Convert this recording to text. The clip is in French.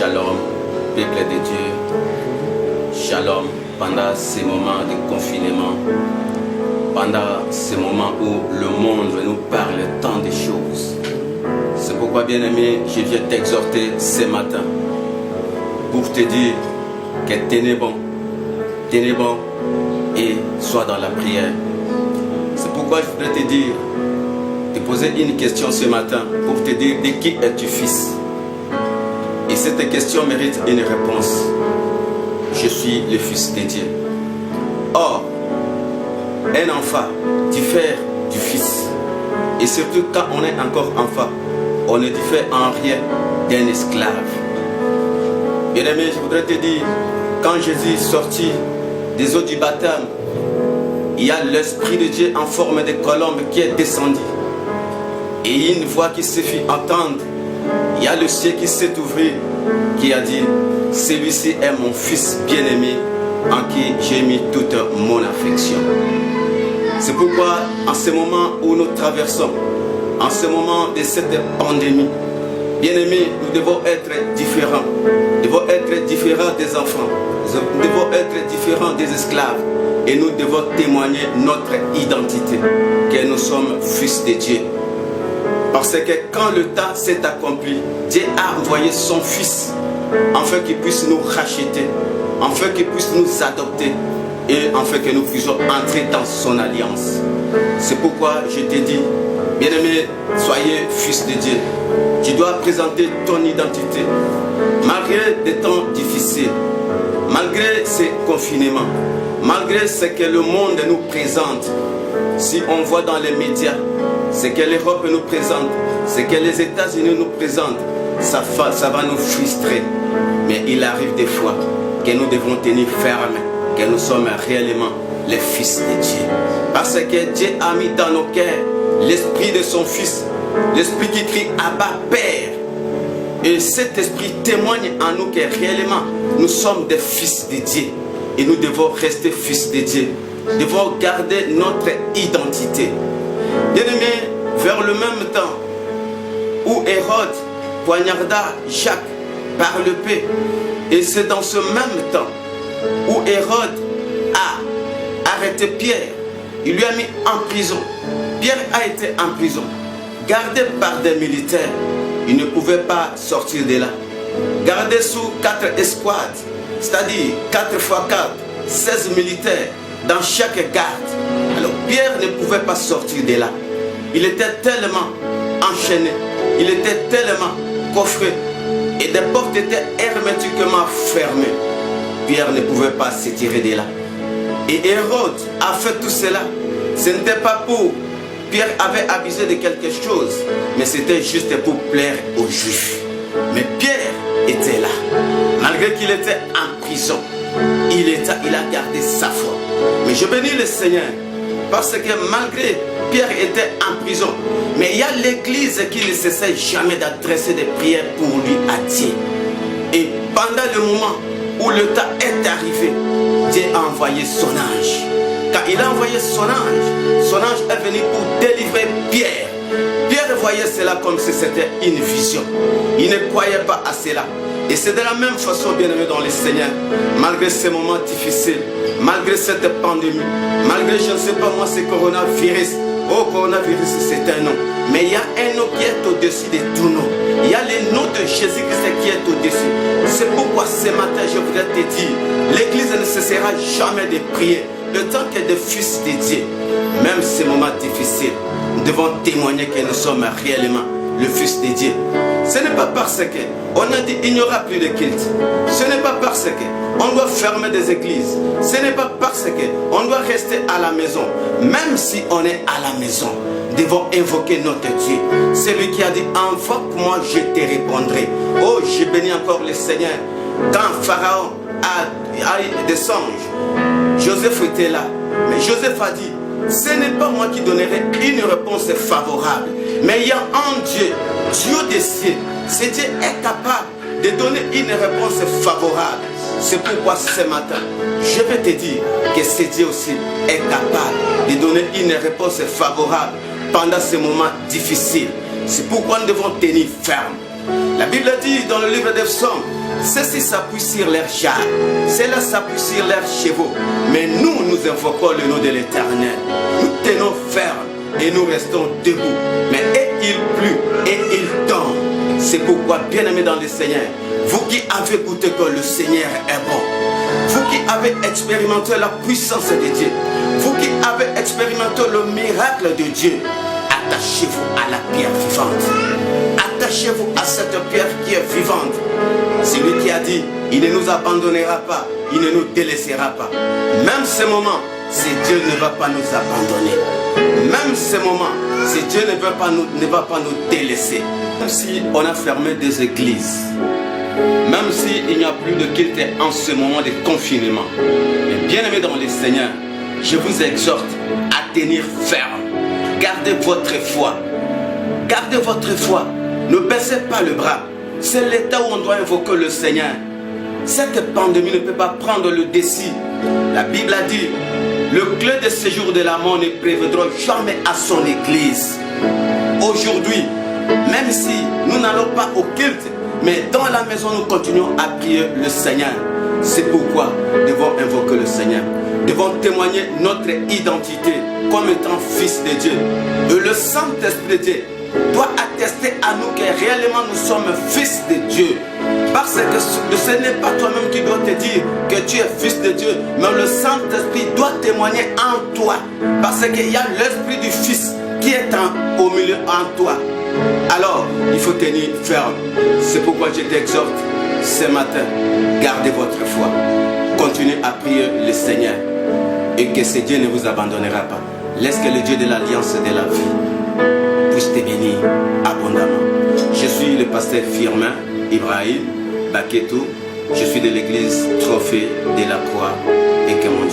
Shalom, peuple de Dieu. Shalom pendant ces moments de confinement. Pendant ces moments où le monde nous parle tant de choses. C'est pourquoi, bien-aimé, je viens t'exhorter ce matin pour te dire que tenez bon et sois dans la prière. C'est pourquoi je voudrais te poser une question ce matin pour te dire de qui es-tu fils? Et cette question mérite une réponse. Je suis le fils de Dieu. Or, un enfant diffère du fils. Et surtout quand on est encore enfant, on ne diffère en rien d'un esclave. Bien-aimé, je voudrais te dire, quand Jésus est sorti des eaux du baptême, il y a l'Esprit de Dieu en forme de colombe qui est descendu. Et une voix qui se fit entendre. Il y a le ciel qui s'est ouvert, qui a dit, celui-ci est mon fils bien-aimé, en qui j'ai mis toute mon affection. C'est pourquoi, en ce moment où nous traversons, en ce moment de cette pandémie, bien-aimés, nous devons être différents. Nous devons être différents des enfants. Nous devons être différents des esclaves. Et nous devons témoigner notre identité, que nous sommes fils de Dieu. Parce que quand le temps s'est accompli, Dieu a envoyé son fils, afin qu'il puisse nous racheter, afin qu'il puisse nous adopter, et afin que nous puissions entrer dans son alliance. C'est pourquoi je te dis, bien-aimé, soyez fils de Dieu. Tu dois présenter ton identité. Malgré des temps difficiles, malgré ces confinements, malgré ce que le monde nous présente, si on voit dans les médias, ce que l'Europe nous présente, ce que les États-Unis nous présentent, ça va nous frustrer. Mais il arrive des fois que nous devons tenir ferme, que nous sommes réellement les fils de Dieu. Parce que Dieu a mis dans nos cœurs l'esprit de son fils, l'esprit qui crie Abba Père. Et cet esprit témoigne en nous que réellement nous sommes des fils de Dieu. Et nous devons rester fils de Dieu. Nous devons garder notre identité. Bien-aimés, vers le même temps où Hérode poignarda Jacques par l'épée, et c'est dans ce même temps où Hérode a arrêté Pierre, il lui a mis en prison. Pierre a été en prison, gardé par des militaires. Il ne pouvait pas sortir de là. Gardé sous 4 escouades, c'est-à-dire 4 x 4, 16 militaires dans chaque garde. Alors Pierre ne pouvait pas sortir de là. Il était tellement enchaîné, il était tellement coffré, et des portes étaient hermétiquement fermées. Pierre ne pouvait pas se tirer de là. Et Hérode a fait tout cela. Ce n'était pas pour Pierre avait abusé de quelque chose, mais c'était juste pour plaire aux Juifs. Mais Pierre était là. Malgré qu'il était en prison, il a gardé sa foi. Mais je bénis le Seigneur, parce que malgré Pierre était en prison, mais il y a l'église qui ne cessait jamais d'adresser des prières pour lui à Dieu. Et pendant le moment où le temps est arrivé, Dieu a envoyé son ange. Quand il a envoyé son ange est venu pour délivrer Pierre. Pierre voyait cela comme si c'était une vision. Il ne croyait pas à cela. Et c'est de la même façon, bien-aimé dans le Seigneur, malgré ces moments difficiles, malgré cette pandémie, malgré, je ne sais pas moi, ce coronavirus. Oh, coronavirus, c'est un nom. Mais il y a un nom qui est au-dessus de tout nom. Il y a le nom de Jésus-Christ qui est au-dessus. C'est pourquoi ce matin, je voudrais te dire, l'Église ne cessera jamais de prier. Le temps que des fils de Dieu, même ces moments difficiles, nous devons témoigner que nous sommes réellement le fils de Dieu. Ce n'est pas parce qu'on a dit qu'il n'y aura plus de culte. Ce n'est pas parce qu'on doit fermer des églises. Ce n'est pas parce qu'on doit rester à la maison. Même si on est à la maison, nous devons invoquer notre Dieu. C'est lui qui a dit, invoque-moi, je te répondrai. Oh, je bénis encore le Seigneur. Quand Pharaon a eu des songes, Joseph était là. Mais Joseph a dit, ce n'est pas moi qui donnerai une réponse favorable, mais il y a un Dieu, Dieu des cieux. Ce Dieu est capable de donner une réponse favorable. C'est pourquoi ce matin, je vais te dire que ce Dieu aussi est capable de donner une réponse favorable pendant ces moments difficiles. C'est pourquoi nous devons tenir ferme. La Bible dit dans le livre des Psaumes, Ceux-ci s'appuient sur leurs chars, ceux-là s'appuient sur leurs chevaux. Mais nous, nous invoquons le nom de l'Éternel. Nous tenons ferme et nous restons debout. Mais et il pleut et il tombe. C'est pourquoi, bien-aimés dans le Seigneur, vous qui avez goûté que le Seigneur est bon, vous qui avez expérimenté la puissance de Dieu, vous qui avez expérimenté le miracle de Dieu, attachez-vous à la pierre vivante. Attachez-vous à cette pierre qui est vivante. C'est lui qui a dit, il ne nous abandonnera pas, il ne nous délaissera pas. Même ce moment, si Dieu ne va pas nous abandonner, même ce moment, si Dieu ne va pas nous délaisser, même si on a fermé des églises, même s'il n'y a plus de culte en ce moment de confinement, mais bien aimés dans le Seigneur, je vous exhorte à tenir ferme. Gardez votre foi. Gardez votre foi. Ne baissez pas le bras. C'est l'état où on doit invoquer le Seigneur. Cette pandémie ne peut pas prendre le dessus. La Bible a dit, le clé de séjour de la mort ne prévaudra jamais à son église. Aujourd'hui, même si nous n'allons pas au culte, mais dans la maison nous continuons à prier le Seigneur. C'est pourquoi nous devons invoquer le Seigneur. Nous devons témoigner notre identité comme étant fils de Dieu. Et le Saint-Esprit de Dieu doit attester à nous que réellement nous sommes fils de Dieu. Parce que ce n'est pas toi-même qui dois te dire que tu es fils de Dieu, mais le Saint-Esprit doit témoigner en toi. Parce qu'il y a l'Esprit du Fils qui est au milieu en toi. Alors, il faut tenir ferme. C'est pourquoi je t'exhorte ce matin, gardez votre foi. Continuez à prier le Seigneur. Et que ce Dieu ne vous abandonnera pas. Laisse que le Dieu de l'Alliance de la vie puisse te bénir abondamment. Je suis le pasteur Firmin Ibrahim Baketou. Je suis de l'église Trophée de la Croix et que mon